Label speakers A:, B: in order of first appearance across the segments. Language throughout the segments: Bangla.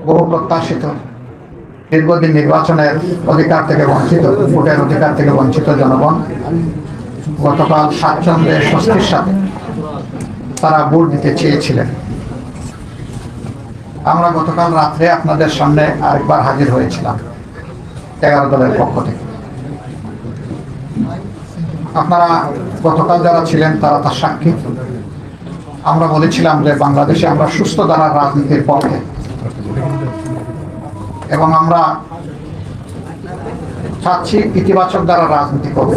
A: বহু প্রত্যাশিত দীর্ঘদিন নির্বাচনের অধিকার থেকে বঞ্চিত, ভোটের অধিকার থেকে বঞ্চিত জনগণ গতকাল স্বাচ্ছন্দ্যে স্বস্তির সাথে তারা ভোট দিতে চেয়েছিলেন। আমরা গতকাল রাত্রে আপনাদের সামনে আরেকবার হাজির হয়েছিলাম 11 দলের পক্ষ থেকে। আপনারা গতকাল যারা ছিলেন তারা তার সাক্ষী। আমরা বলেছিলাম যে বাংলাদেশে আমরা সুস্থ ধারার রাজনীতির পক্ষে এবং আমরা চাচ্ছি ইতিবাচক দ্বারা রাজনীতি করব।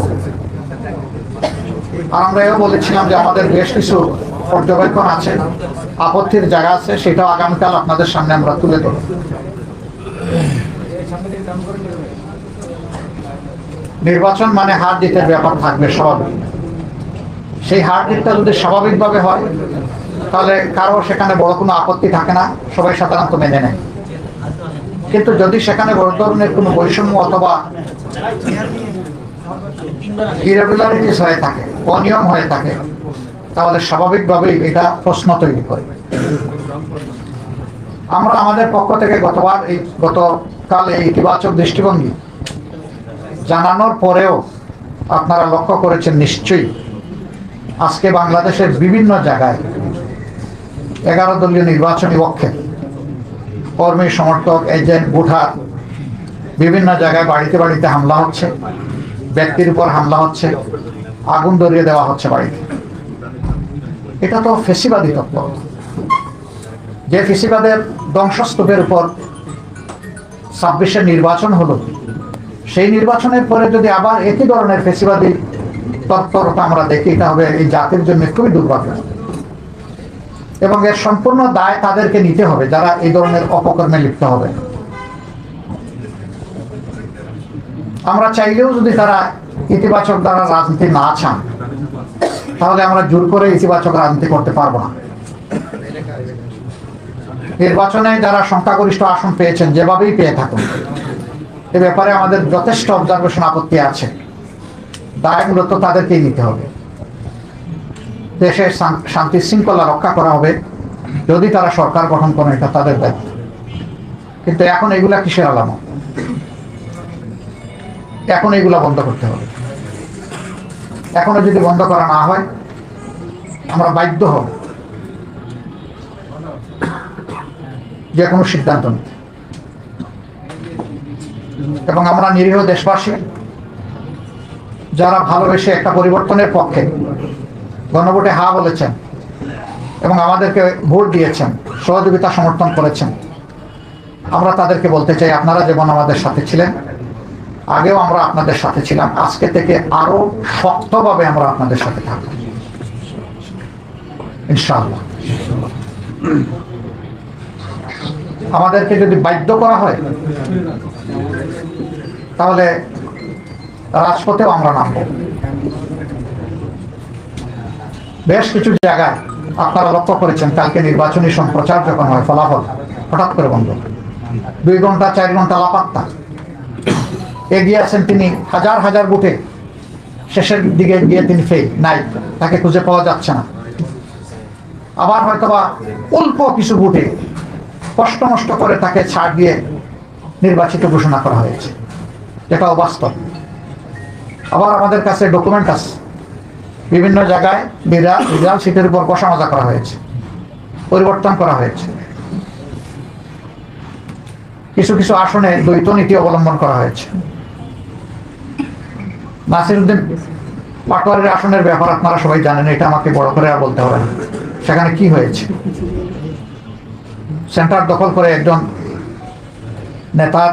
A: আর আমরা এও বলেছিলাম যে আমাদের বেশ কিছু পর্যবেক্ষণ আছে, আপত্তির জায়গা আছে, সেটাও আগামীকাল আপনাদের সামনে আমরা তুলে ধরব। নির্বাচন মানে হার জিতের ব্যাপার থাকবে স্বাভাবিক। সেই হার জিতটা যদি স্বাভাবিকভাবে হয় তাহলে কারো সেখানে বড় কোনো আপত্তি থাকে না, সবাই সাধারণত মেনে নেয়। কিন্তু যদি সেখানে বড় ধরনের কোনো বৈষম্য অথবা ইরেগুলারিটিস হয়ে থাকে, অনিয়ম হয়ে থাকে, তাহলে স্বাভাবিকভাবেই এটা প্রশ্ন তৈরি করে। আমরা আমাদের পক্ষ থেকে গতকাল এই ইতিবাচক দৃষ্টিভঙ্গি জানানোর পরেও আপনারা লক্ষ্য করেছেন নিশ্চয়ই আজকে বাংলাদেশের বিভিন্ন জায়গায় 11 দলীয় নির্বাচনী পক্ষে কর্মী, সমর্থক, এজেন্ট, ভোটার বিভিন্ন জায়গায় বাড়িতে বাড়িতে হামলা হচ্ছে, ব্যক্তির উপর হামলা হচ্ছে, আগুন ধরিয়ে দেওয়া হচ্ছে বাড়িতে। এটা তো ফেসিবাদী তত্ত্ব। যে ফেসিবাদের ধ্বংসস্তূপের উপর 26-এর নির্বাচন হলো, সেই নির্বাচনের পরে যদি আবার একই ধরনের ফেসিবাদী তৎপরতা আমরা দেখি, এটা হবে এই জাতির জন্য খুবই দুর্ভাগ্য এবং এর সম্পূর্ণ দায় তাদেরকে নিতে হবে যারা এই ধরনের অপকর্মে লিপ্ত হবে। আমরা চাইলেও যদি তারা ইতিবাচক দ্বারা রাজনীতি না চান, তাহলে আমরা জোর করে ইতিবাচক রাজনীতি করতে পারবো না। নির্বাচনে যারা সংখ্যাগরিষ্ঠ আসন পেয়েছেন, যেভাবেই পেয়ে থাকুন, এ ব্যাপারে আমাদের যথেষ্ট অবজারভেশন, আপত্তি আছে। দায় মূলত তাদেরকেই নিতে হবে। দেশের শান্তি শৃঙ্খলা রক্ষা করা হবে যদি তারা সরকার গঠন করেন, এটা তাদের দায়িত্ব। কিন্তু এখন এগুলা কিসের আলামত? এখন এগুলা বন্ধ করতে হবে। এখনো যদি বন্ধ করা না হয়, আমরা বাধ্য হব যে কোনো সিদ্ধান্ত নিতে। এবং আমরা নিরীহ দেশবাসী যারা ভালোবেসে একটা পরিবর্তনের পক্ষে গণভোটে হা বলেছেন এবং আমাদেরকে ভোট দিয়েছেন, সহযোগিতা সমর্থন করেছেন, আমরা তাদেরকে বলতে চাই, আপনারা যেমন আমাদের সাথে ছিলেন, আগেও আমরা আপনাদের সাথে ছিলাম, আজকে থেকে আরো শক্তভাবে আমরা আপনাদের সাথে থাকব ইনশাআল্লাহ। আমাদেরকে যদি বাধ্য করা হয় তাহলে রাজপথেও আমরা নামব। বেশ কিছু জায়গায় আপনারা লক্ষ্য করেছেন, কালকে নির্বাচনী সম্প্রচার যখন হয়, ফলাফল হঠাৎ করে বন্ধ, 2 ঘন্টা 4 ঘন্টা লাপাত্তা। এগিয়ে আছেন তিনি হাজার হাজার বুথে, শেষের দিকে গিয়ে তিনি নাই, তাকে খুঁজে পাওয়া যাচ্ছে না। আবার হয়তোবা অল্প কিছু বুথে কষ্ট নষ্ট করে তাকে ছাড় দিয়ে নির্বাচিত ঘোষণা করা হয়েছে, এটা অবাস্তব। আবার আমাদের কাছে ডকুমেন্ট আছে, বিভিন্ন জায়গায় রিজাল সিটের উপর কষা মাজা করা হয়েছে, পরিবর্তন করা হয়েছে, কিছু কিছু আসনে দ্বৈত নীতি অবলম্বন করা হয়েছে। নাসিরউদ্দিন পাটোয়ারির আসনের ব্যাপার আপনারা সবাই জানেন, এটা আমাকে বড় করে আর বলতে হবে না। সেখানে কি হয়েছে? সেন্টার দখল করে একজন নেতার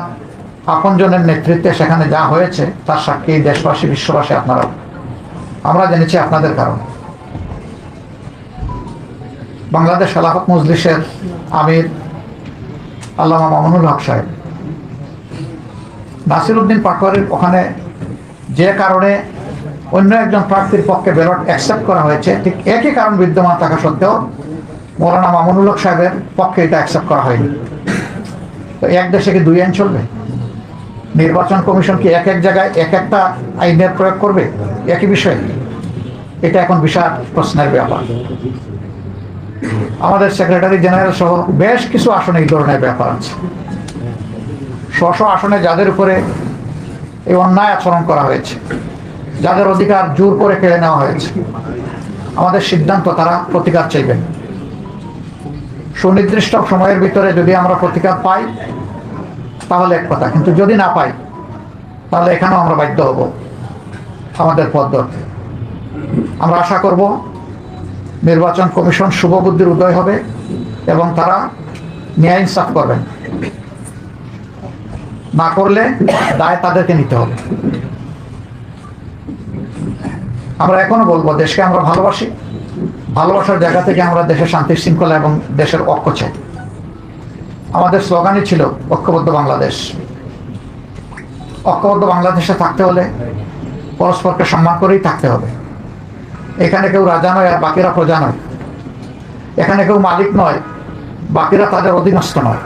A: আপনজনের নেতৃত্বে সেখানে যা হয়েছে তার সাক্ষী দেশবাসী, বিশ্ববাসী, আপনারা। আমরা জেনেছি আপনাদের কারণে। বাংলাদেশ খেলাফত মজলিসের আমির আল্লামা মামুনুল হক সাহেব নাসিরউদ্দিন পাটোয়ারির ওখানে যে কারণে অন্য একজন প্রার্থীর পক্ষে ব্যালট অ্যাকসেপ্ট করা হয়েছে, ঠিক একই কারণ বিদ্যমান থাকা সত্ত্বেও মৌলানা মামুনুল হক সাহেবের পক্ষে এটা অ্যাকসেপ্ট করা হয়নি। তো এক দেশে কি 2 আইন চলবে? নির্বাচন কমিশন কি এক এক জায়গায় এক একটা আইনের প্রয়োগ করবে একই বিষয়ে? এটা এখন বিশাল প্রশ্নের ব্যাপার। আমাদের সেক্রেটারি জেনারেল সহ বেশ কিছু আসনে এই ধরনের ব্যাপার আছে। স্ব আসনে যাদের উপরে এই অন্যায় আচরণ করা হয়েছে, যাদের অধিকার জোর করে কেড়ে নেওয়া হয়েছে, আমাদের সিদ্ধান্ত তারা প্রতিকার চাইবেন। সুনির্দিষ্ট সময়ের ভিতরে যদি আমরা প্রতিকার পাই তাহলে এক কথা, কিন্তু যদি না পাই তাহলে এখানেও আমরা বাধ্য হব আমাদের পথ ধরতে। আমরা আশা করব নির্বাচন কমিশন শুভবুদ্ধির উদয় হবে এবং তারা ন্যায় ইনসাফ করবেন। না করলে দায় তাদেরকে নিতে হবে। আমরা এখনো বলবো, দেশকে আমরা ভালোবাসি, ভালোবাসার জায়গা থেকে আমরা দেশের শান্তি শৃঙ্খলা এবং দেশের ঐক্য চাই। আমাদের স্লোগানই ছিল ঐক্যবদ্ধ বাংলাদেশ। ঐক্যবদ্ধ বাংলাদেশে থাকতে হলে পরস্পরকে সম্মান করেই থাকতে হবে। এখানে কেউ রাজা নয় আর বাকিরা প্রজা নয়, এখানে কেউ মালিক নয়, বাকিরা তাদের অধীনস্থ নয়।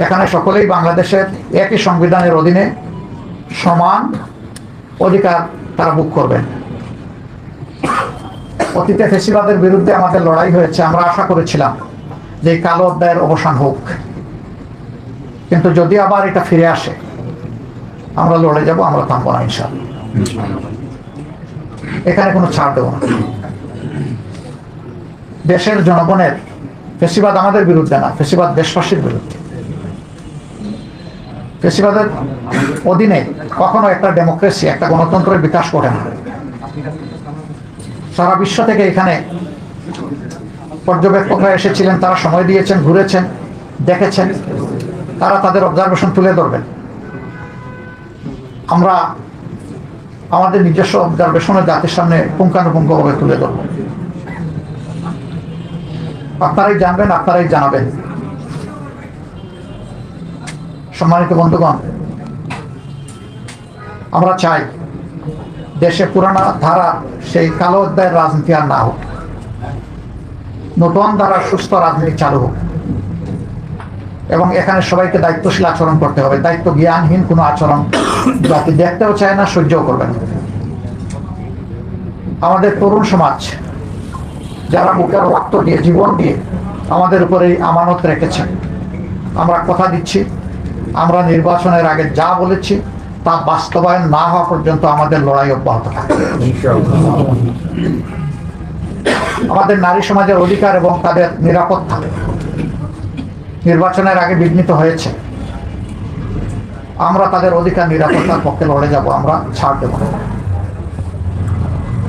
A: এখানে সকলেই বাংলাদেশের একই সংবিধানের অধীনে সমান অধিকার তারা ভোগ করবেন। অতীতে ফ্যাসিবাদের বিরুদ্ধে আমাদের লড়াই হয়েছে, আমরা আশা করেছিলাম যে এই কালো অধ্যায়ের অবসান হোক, কিন্তু যদি আবার এটা ফিরে আসে আমরা লড়ে যাব, আমরা থামবো না ইনশাআল্লাহ। এখানে কোনো ছাড় দেব না। দেশের জনগণের, ফ্যাসিবাদ আমাদের বিরুদ্ধে না, ফ্যাসিবাদ দেশবাসীর বিরুদ্ধে। ফ্যাসিবাদের অধীনে কখনো একটা ডেমোক্রেসি, একটা গণতন্ত্রের বিকাশ ঘটে না। সারা বিশ্ব থেকে এখানে পর্যবেক্ষকরা এসেছিলেন, তারা সময় দিয়েছেন, ঘুরেছেন, দেখেছেন, তারা তাদের অবজারভেশন তুলে ধরবেন। আমরা আমাদের নিজস্ব অবজারভেশনে জাতির সামনে পুঙ্খানুপুঙ্খভাবে তুলে ধরব। আপনারাই জানবেন, আপনারাই জানাবেন। সম্মানিত বন্ধুগণ, আমরা চাই দেশে পুরানা ধারা সেই কালো অধ্যায়ের রাজনীতি আর না হোক, নতুন ধারার সুস্থ রাজনীতি চালু হোক এবং এখানে সবাইকে দায়িত্বশীল আচরণ করতে হবে। দায়িত্ব জ্ঞানহীন কোনো আচরণ জাতি দেখতেও চায় না, সহ্যও করবে না। আমাদের তরুণ সমাজ যারা বুকের রক্ত দিয়ে, জীবন দিয়ে আমাদের উপরে এই আমানত রেখেছেন, আমরা কথা দিচ্ছি, আমরা নির্বাচনের আগে যা বলেছি তা বাস্তবায়ন না হওয়া পর্যন্ত আমাদের লড়াই অব্যাহত থাকবে। আমাদের নারী সমাজের অধিকার এবং তাদের নিরাপত্তা নির্বাচনের আগে বিঘ্নিত হয়েছে। আমরা তাদের অধিকার নিরাপত্তার পক্ষে লড়ে যাব, আমরা ছাড় দেব না।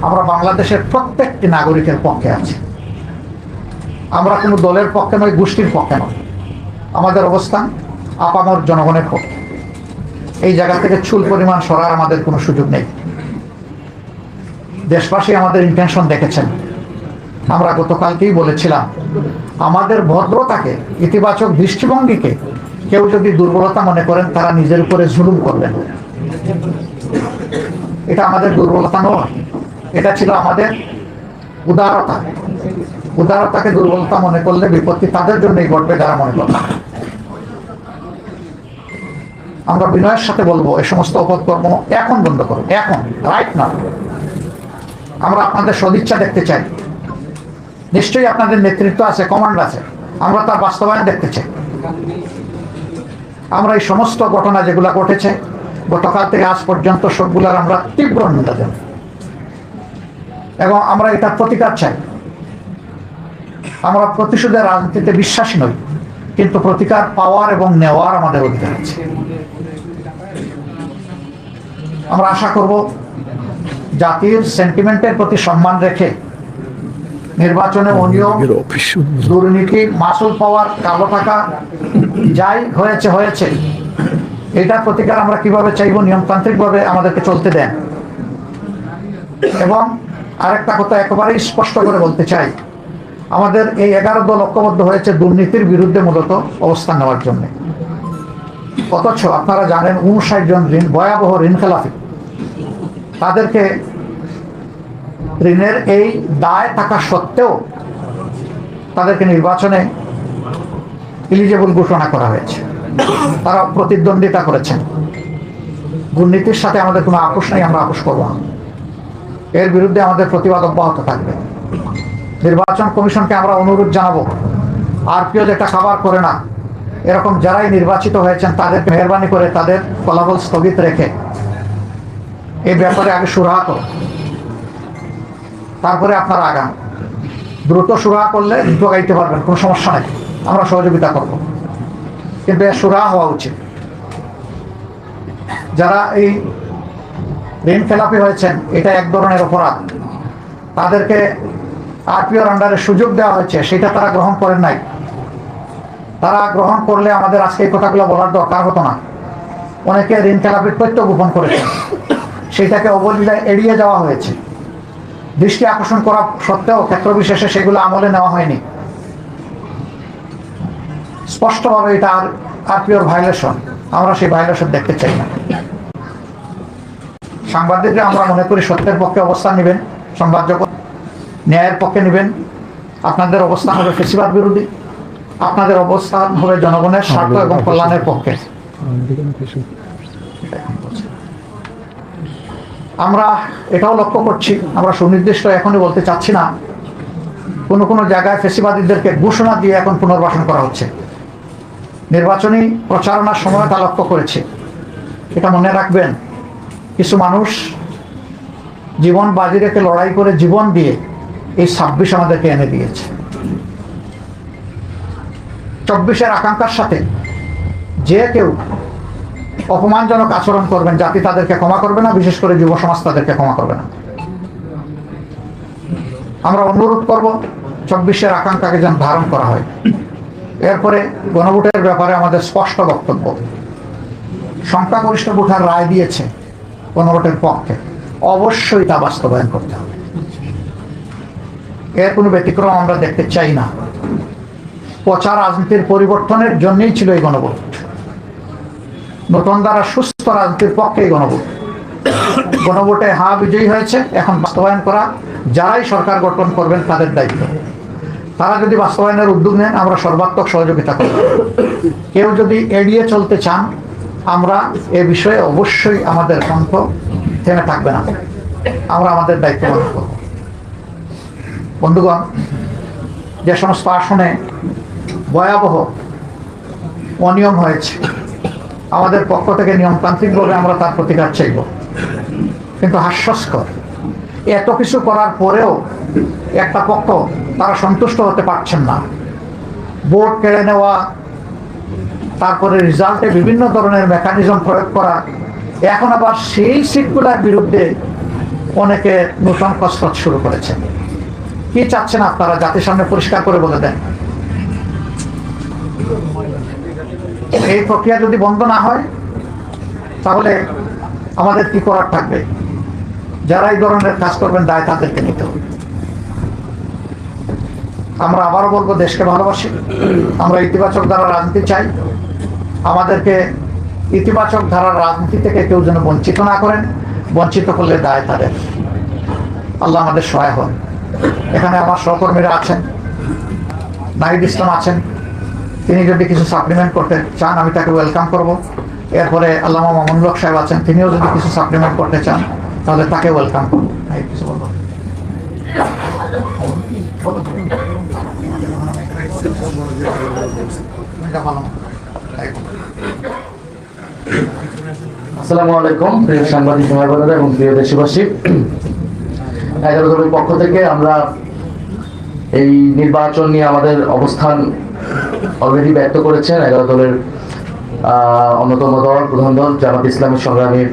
A: আমরা বাংলাদেশের প্রত্যেকটি নাগরিকের পক্ষে আছি। আমরা কোনো দলের পক্ষে নয়, গোষ্ঠীর পক্ষে নয়। আমাদের অবস্থান আপামর জনগণের পক্ষে। এই জায়গা থেকে চুল পরিমাণ সরার আমাদের কোনো সুযোগ নেই। দেশবাসী আমাদের ইন্টেনশন দেখেছেন। আমরা গতকালকেই বলেছিলাম, আমাদের ভদ্রতাকে, ইতিবাচক দৃষ্টিভঙ্গিকে কেউ যদি দুর্বলতা মনে করেন, তারা নিজের উপরে জুলুম করবেন। এটা আমাদের দুর্বলতা নয়, এটা ছিল আমাদের উদারতা। উদারতাকে দুর্বলতা মনে করলে বিপত্তি তাদের জন্যই ঘটবে যারা মনে করবে। আমরা বিনয়ের সাথে বলবো, এই সমস্ত অপকর্ম এখন বন্ধ করো, এখন, রাইট না। আমরা আপনাদের সদিচ্ছা দেখতে চাই। নিশ্চয়ই আপনাদের নেতৃত্ব আছে, কমান্ড আছে, আমরা তার বাস্তবায়ন দেখতে চাই। আমরা এই সমস্ত ঘটনা যেগুলো ঘটেছে গতকাল থেকে আজ পর্যন্ত সবগুলার আমরা তীব্র নিন্দা জানাই এবং আমরা এটার প্রতিকার চাই। আমরা প্রতিশোধের রাজনীতিতে বিশ্বাসী নই, কিন্তু প্রতিকার পাওয়ার এবং নেওয়ার আমাদের অধিকার আছে। আমরা আশা করব জাতির সেন্টিমেন্টের প্রতি সম্মান রেখে নির্বাচনে অনিয়ম, দুর্নীতি, মাসুল পাওয়ার, কালো টাকা যাই হয়েছে হয়েছে, এটার প্রতিকার আমরা কিভাবে চাইব, নিয়মতান্ত্রিকভাবে আমাদেরকে চলতে দেন। এবং আরেকটা কথা একেবারেই স্পষ্ট করে বলতে চাই, আমাদের এই 11 দল ঐক্যবদ্ধ হয়েছে দুর্নীতির বিরুদ্ধে মূলত অবস্থান নেওয়ার জন্য। অথচ আপনারা জানেন 59 জন ভয়াবহ ঋণ খেলাফি, তাদেরকে ঋণের এই দায় থাকা সত্ত্বেও তাদেরকে নির্বাচনে এলিজেবল ঘোষণা করা হয়েছে। তারা প্রতিদ্বন্দ্বিতা করেছেন। দুর্নীতির সাথে আমাদের কোনো আপোষ নেই, আমরা আপোষ করব না। এর বিরুদ্ধে আমাদের প্রতিবাদ অব্যাহত থাকবে। নির্বাচন কমিশনকে আমরা অনুরোধ জানাবো, আরপিও যেটা খাবার করে না, এরকম যারাই নির্বাচিত হয়েছেন তাদেরকে মেহরবানি করে তাদের ফলাফল স্থগিত রেখে এই ব্যাপারে আগে সুরাহা করো, তারপরে আপনারা আগান। দ্রুত সুরাহা করলে দ্রুত গাইতে পারবেন, কোনো সমস্যা নেই, আমরা সহযোগিতা করব, কিন্তু এর সুরাহা হওয়া উচিত। যারা এই ঋণ খেলাপি হয়েছেন, এটা এক ধরনের অপরাধ, তাদেরকে আরপিওর আন্ডারে সুযোগ দেওয়া হয়েছে, সেটা তারা গ্রহণ করেন নাই। তারা গ্রহণ করলে আমাদের আজকে এই কথাগুলো বলার দরকার হতো না। অনেকে ঋণ খেলাপির তথ্য গোপন করেছেন, সেটাকে অবলীলায় এড়িয়ে যাওয়া হয়েছে। দৃষ্টি আকর্ষণ করা সত্ত্বেও ক্ষেত্র বিশেষে সেগুলো আমলে নেওয়া হয়নি। স্পষ্টভাবে এটা আরপিওর ভায়োলেশন, আমরা সেই ভায়োলেশন দেখতে চাই না। সাংবাদিকরা আমরা মনে করি সত্যের পক্ষে অবস্থান নেবেন, সংবাদ জগৎ ন্যায়ের পক্ষে নেবেন। আপনাদের অবস্থান হবে ফ্যাসিবাদ বিরোধী, আপনাদের অবস্থান হবে জনগণের স্বার্থ এবং কল্যাণের পক্ষে। আমরা এটাও লক্ষ্য করছি, আমরা সুনির্দিষ্ট এখনই বলতে চাচ্ছি না, কোনো কোনো জায়গায় ফ্যাসিবাদীদেরকে ঘোষণা দিয়ে এখন পুনর্বাসন করা হচ্ছে। নির্বাচনী প্রচারণার সময় তা লক্ষ্য করেছে। এটা মনে রাখবেন, কিছু মানুষ জীবন বাজি রেখে লড়াই করে জীবন দিয়ে এই 26 আমাদেরকে এনে দিয়েছে। 24-এর আকাঙ্ক্ষার সাথে যে কেউ অপমানজনক আচরণ করবেন, জাতি তাদেরকে ক্ষমা করবে না, বিশেষ করে যুব সমাজ তাদেরকে ক্ষমা করবে না। আমরা অনুরোধ করব 24-এর আকাঙ্ক্ষাকে যেন ধারণ করা হয়। এরপরে গণভোটের ব্যাপারে আমাদের স্পষ্ট বক্তব্য। সংখ্যাগরিষ্ঠ ভোটার রায় দিয়েছে গণভোটের পক্ষে, অবশ্যই তা বাস্তবায়ন করতে হবে। এর কোনো ব্যতিক্রম আমরা দেখতে চাই না। পচা রাজনীতির পরিবর্তনের জন্যই ছিল এই গণভোট। নতুন দ্বারা সুস্থ রাজনীতির পক্ষেই গণভোট। গণভোটে হা বিজয়ী হয়েছে, এখন বাস্তবায়ন করা যারাই সরকার গঠন করবেন তাদের দায়িত্ব। তারা যদি বাস্তবায়নের উদ্যোগ নেন, আমরা সর্বাত্মক সহযোগিতা করব। কেউ যদি এড়িয়ে চলতে চান, আমরা এ বিষয়ে অবশ্যই আমাদের কণ্ঠ থেমে থাকবে না, আমরা আমাদের দায়িত্ব পালন করব। বন্ধুগণ, যে সমস্ত আসনে ভয়াবহ অনিয়ম হয়েছে, আমাদের পক্ষ থেকে নিয়মতান্ত্রিকভাবে আমরা তার প্রতিকার চাইব। কিন্তু হাস্যস্কর, এত কিছু করার পরেও একটা পক্ষ তারা সন্তুষ্ট হতে পারছেন না। ভোট কেড়ে নেওয়া, তারপরে রেজাল্টে বিভিন্ন ধরনের মেকানিজম প্রয়োগ করা, এখন আবার সেই সিটগুলোর বিরুদ্ধে অনেকে নতুন কসরত শুরু করেছেন। কি চাচ্ছেন আপনারা? জাতির সামনে পরিষ্কার করে বলে দেন। এই প্রক্রিয়া যদি বন্ধ না হয়, তাহলে আমাদের কি করার থাকবে? যারা এই ধরনের কাজ করবেন, দায় তাদেরকে নিতে হবে। আমরা আবারও বলবো, দেশকে ভালোবাসি, আমরা ইতিবাচক ধারার রাজনীতি চাই। আমাদেরকে ইতিবাচক ধারার রাজনীতি থেকে কেউ যেন বঞ্চিত না করেন, বঞ্চিত করলে দায় তাদের। আল্লাহ আমাদের সহায় হন। এখানে আমার সহকর্মীরা আছেন, নাহিদ ইসলাম আছেন, তিনি যদি কিছু সাপ্লিমেন্ট করতে চান আমি তাকে ওয়েলকাম করব। এরপরে আল্লামা মামুনুল হক সাহেব আছেন, তিনিও যদি কিছু সাপ্লিমেন্ট করতে চান তাহলে তাকে ওয়েলকাম করবো। কিছু বলবো?
B: আসসালামু আলাইকুম প্রিয় সাংবাদিক ভাই বোনেরা এবং প্রিয় দেশবাসী। 11 দলের পক্ষ থেকে আমরা এই নির্বাচন নিয়ে আমাদের অবস্থান অলরেডি ব্যক্ত করেছেন 11 দলের অন্যতম দল, প্রধান দল জামাত ইসলামী সংগ্রামী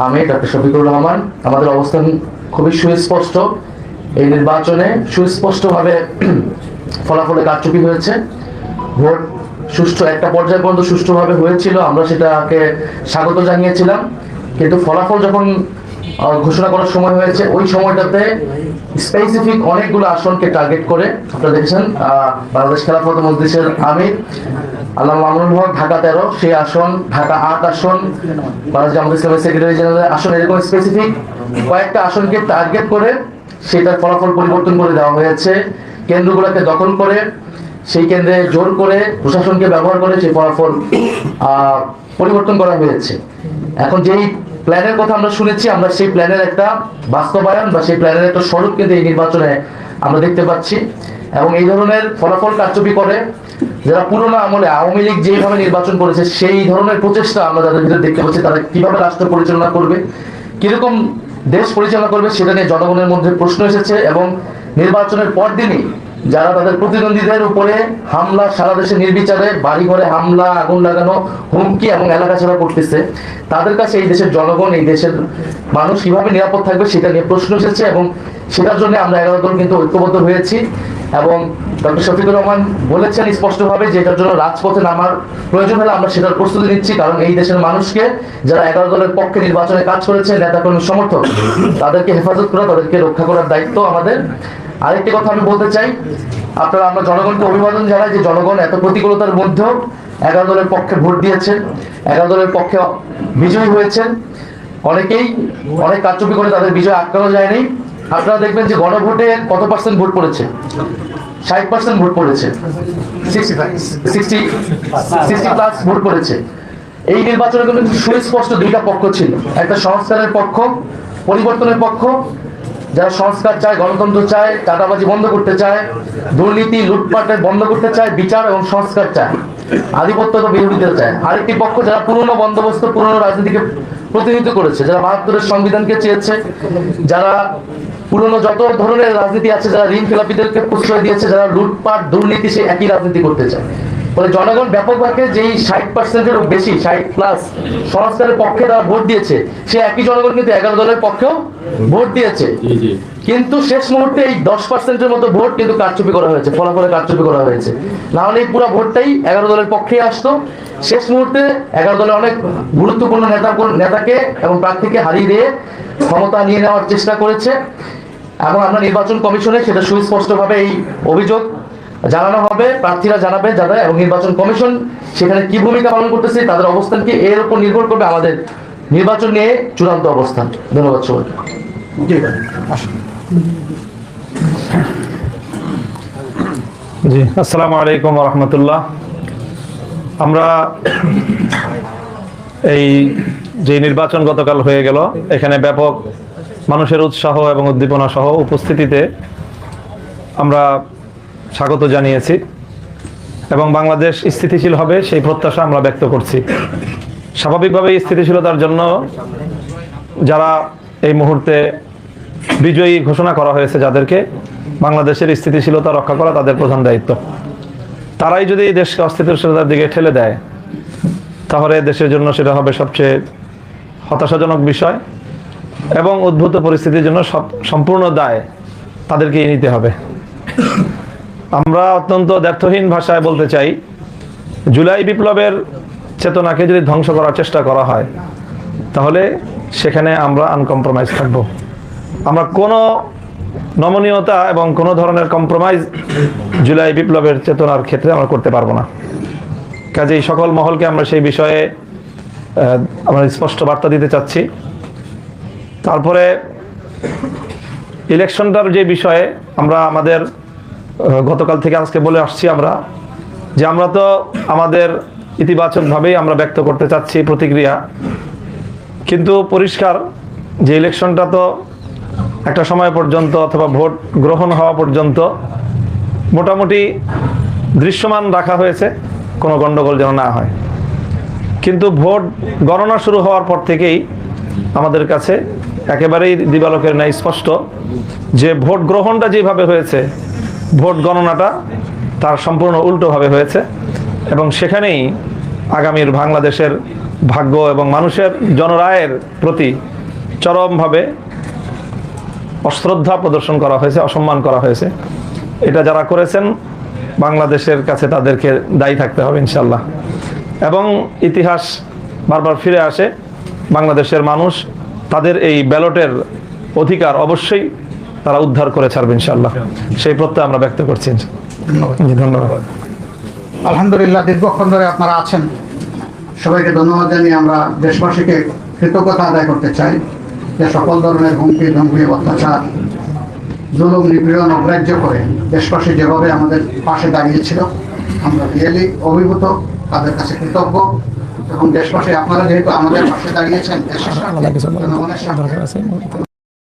B: আমির ডক্টর শফিকুর রহমান। আমাদের অবস্থান খুবই সুস্পষ্ট। এই নির্বাচনে সুস্পষ্টভাবে ফলাফলে কারচুপি হয়েছে। ভোট সুষ্ঠু একটা পর্যায় পর্যন্ত সুষ্ঠুভাবে হয়েছিল, আমরা সেটাকে স্বাগত জানিয়েছিলাম। কিন্তু ফলাফল যখন ঘোষণা করার সময় হয়েছে, ওই সময়টাতে স্পেসিফিক অনেকগুলো আসনকে টার্গেট করে আপনারা দেখেছেন বাংলাদেশ খেলাফত মজলিসের আমির আল্লামা মামুনুল হক ঢাকা 13 সেই আসন, ঢাকা 8 আসন, বাংলাদেশ জামাত ইসলামের সেক্রেটারি জেনারেল আসন, এরকম স্পেসিফিক কয়েকটা আসনকে টার্গেট করে সেটার ফলাফল পরিবর্তন করে দেওয়া হয়েছে। কেন্দ্রগুলোকে দখল করে সেই কেন্দ্রে জোর করে প্রশাসনকে ব্যবহার করে সেই ফলাফল পরিবর্তন করা হয়েছে। এখন যেই প্ল্যানের কথা আমরা শুনেছি, আমরা সেই প্ল্যানের একটা বাস্তবায়ন বা সেই প্ল্যানের একটা স্বরূপ কিন্তু এই নির্বাচনে আমরা দেখতে পাচ্ছি। এবং এই ধরনের ফলাফল কারচুপি করে যারা পুরোনো আমলে আওয়ামী লীগ যেভাবে নির্বাচন করেছে সেই ধরনের প্রচেষ্টা আমরা যাদের ভিতরে দেখতে পাচ্ছি, তারা কিভাবে রাষ্ট্র পরিচালনা করবে, কিরকম দেশ পরিচালনা করবে সেটা নিয়ে জনগণের মধ্যে প্রশ্ন এসেছে। এবং নির্বাচনের পরদিনই যারা তাদের প্রতিদ্বন্দ্বীদের উপরে হামলা, সারা দেশে নির্বিচারে বাড়িঘরে হামলা, আগুন লাগানো, হুমকি এবং এলাকা ছাড়া করতেছে, তাদের কাছে এই দেশের জনগণ, এই দেশের মানুষ কিভাবে নিরাপদ থাকবে সেটা নিয়ে প্রশ্ন এসেছে। এবং সেটার জন্য আমরা 11 দল কিন্তু ঐক্যবদ্ধ হয়েছি। এবং ডক্টর শফিকুর রহমান বলেছেন স্পষ্টভাবে যে এটার জন্য রাজপথে নামার প্রয়োজন হলে আমরা সেটার প্রস্তুতি নিচ্ছি, কারণ এই দেশের মানুষকে যারা 11 দলের পক্ষে নির্বাচনে কাজ করেছে, নেতাকর্মী সমর্থক, তাদেরকে হেফাজত করা, তাদেরকে রক্ষা করার দায়িত্ব আমাদের। আরেকটি কথা আমি বলতে চাই, আমরা জনগণকে অভিবাদন জানাই যে জনগণ এত প্রতিকূলতার মধ্যেও 11 দলের পক্ষে ভোট দিয়েছেন, 11 দলের পক্ষে বিজয়ী হয়েছেন। অনেকেই অনেক কারচুপি করে তাদের বিজয় আটকানো যায়নি। আপনারা দেখবেন যে গণভোটে কত পার্সেন্ট ভোট পড়েছে, 60% ভোট পড়েছে, 60+ ভোট পড়েছে। এই নির্বাচনে কিন্তু সুস্পষ্ট দুইটা পক্ষ ছিল, একটা সংস্কারের পক্ষ, পরিবর্তনের পক্ষ, যারা সংস্কার চায়, গণতন্ত্র চায়, চাঁদাবাজি বন্ধ করতে চায়, দুর্নীতি লুটপাটের বন্ধ করতে চায়, বিচার এবং সংস্কার চায়, আধিপত্য বিরোধিতা চায়। আরেকটি পক্ষ যারা পুরনো বন্দোবস্ত, পুরনো রাজনীতিকে প্রতিনিধিত্ব করেছে, যারা ৭২-এর সংবিধানকে চেয়েছে, যারা পুরনো যত ধরনের রাজনীতি আছে, যারা ঋণ খেলাপিদেরকে প্রশ্রয় দিয়েছে, যারা লুটপাট দুর্নীতি, সে একই রাজনীতি করতে চায়। ফলে জনগণ ব্যাপকভাবে যেই 60%-এর বেশি, 60+ সংস্কারের পক্ষে তারা ভোট দিয়েছে, সে একই জনগণ কিন্তু 11 দলের পক্ষেও ভোট দিয়েছে। কিন্তু শেষ মুহূর্তে এই 10%-এর মতো ভোট কিন্তু কারচুপি করা হয়েছে, ফলাফলে কারচুপি করা হয়েছে। না হলে এই পুরো ভোটটাই 11 দলের পক্ষেই আসতো। শেষ মুহূর্তে 11 দলের অনেক গুরুত্বপূর্ণ নেতাকে এবং প্রার্থীকে হারিয়ে দিয়ে ক্ষমতা নিয়ে নেওয়ার চেষ্টা করেছে। এবং আমরা নির্বাচন কমিশনে সেটা সুস্পষ্টভাবে এই অভিযোগ জানানো হবে, প্রার্থীরা জানাবে যারা, এবং নির্বাচন কমিশন সেখানে কি ভূমিকা পালন করতেছে, তাদের অবস্থান কি, এর উপর নির্ভর করবে আমাদের নির্বাচন নিয়ে চূড়ান্ত অবস্থান। ধন্যবাদ সবাইকে।
C: জি, আসসালামু আলাইকুম ওয়া রাহমাতুল্লাহ। আমরা এই যে নির্বাচন গতকাল হয়ে গেল, এখানে ব্যাপক মানুষের উৎসাহ এবং উদ্দীপনা সহ উপস্থিতিতে আমরা স্বাগত জানিয়েছি এবং বাংলাদেশ স্থিতিশীল হবে সেই প্রত্যাশা আমরা ব্যক্ত করছি। স্বাভাবিকভাবে স্থিতিশীলতার জন্য যারা এই মুহূর্তে বিজয়ী ঘোষণা করা হয়েছে, যাদেরকে বাংলাদেশের স্থিতিশীলতা রক্ষা করা তাদের প্রধান দায়িত্ব, তারাই যদি দেশকে অস্থিতিশীলতার দিকে ঠেলে দেয়, তাহলে দেশের জন্য সেটা হবে সবচেয়ে হতাশাজনক বিষয় এবং উদ্ভূত পরিস্থিতির জন্য সম্পূর্ণ দায় তাদেরকেই নিতে হবে। আমরা অত্যন্ত দ্ব্যর্থহীন ভাষায় বলতে চাই, জুলাই বিপ্লবের চেতনাকে যদি ধ্বংস করার চেষ্টা করা হয়, তাহলে সেখানে আমরা আনকম্প্রোমাইজ থাকব। আমরা কোনো নমনীয়তা এবং কোনো ধরনের কম্প্রোমাইজ জুলাই বিপ্লবের চেতনার ক্ষেত্রে আমরা করতে পারবো না। কাজেই সকল মহলকে আমরা সেই বিষয়ে আমরা স্পষ্ট বার্তা দিতে চাচ্ছি। তারপরে ইলেকশনটার যে বিষয়ে আমরা আমাদের গতকাল থেকে আজকে বলে আসছি, আমরা তো আমাদের ইতিবাচকভাবেই আমরা ব্যক্ত করতে চাচ্ছি প্রতিক্রিয়া, কিন্তু পরিষ্কার যে ইলেকশনটা তো একটা সময় পর্যন্ত অথবা ভোট গ্রহণ হওয়া পর্যন্ত মোটামুটি দৃশ্যমান রাখা হয়েছে, কোনো গণ্ডগোল যেন না হয়। কিন্তু ভোট গণনা শুরু হওয়ার পর থেকেই আমাদের কাছে একেবারেই দিবালোকের ন্যায় স্পষ্ট যে ভোট গ্রহণটা যেভাবে হয়েছে, ভোট গণনাটা তার সম্পূর্ণ উল্টোভাবে হয়েছে এবং সেখানেই আগামীর বাংলাদেশের ভাগ্য এবং মানুষের জনরায়ের প্রতি চরমভাবে অশ্রদ্ধা প্রদর্শন করা হয়েছে, অসম্মান করা হয়েছে। এটা যারা করেছেন বাংলাদেশের কাছে তাদেরকে দায়ী থাকতে হবে ইনশাল্লাহ। এবং ইতিহাস বারবার ফিরে আসে, বাংলাদেশের মানুষ তাদের এই ব্যালটের অধিকার অবশ্যই তারা উদ্ধার করে ছাড়বে ইনশাল্লাহ, সেই প্রত্যয় আমরা ব্যক্ত করছি। ধন্যবাদ।
A: আলহামদুলিল্লাহ, দীর্ঘক্ষণ ধরে আপনারা আছেন, সবাইকে ধন্যবাদ জানিয়ে আমরা দেশবাসীকে কৃতজ্ঞতা আদায় করতে চাই যে সকল ধরনের হুমকি ধমকি, অত্যাচার, জুলুম, নিপীড়ন অগ্রাহ্য করে দেশবাসী যেভাবে আমাদের পাশে দাঁড়িয়েছিল, আমরা রিয়েলি অভিভূত, তাদের কাছে কৃতজ্ঞ। এবং দেশবাসী আপনারা যেহেতু আমাদের পাশে দাঁড়িয়েছেন, দেশের সাথে জনগণের সাথে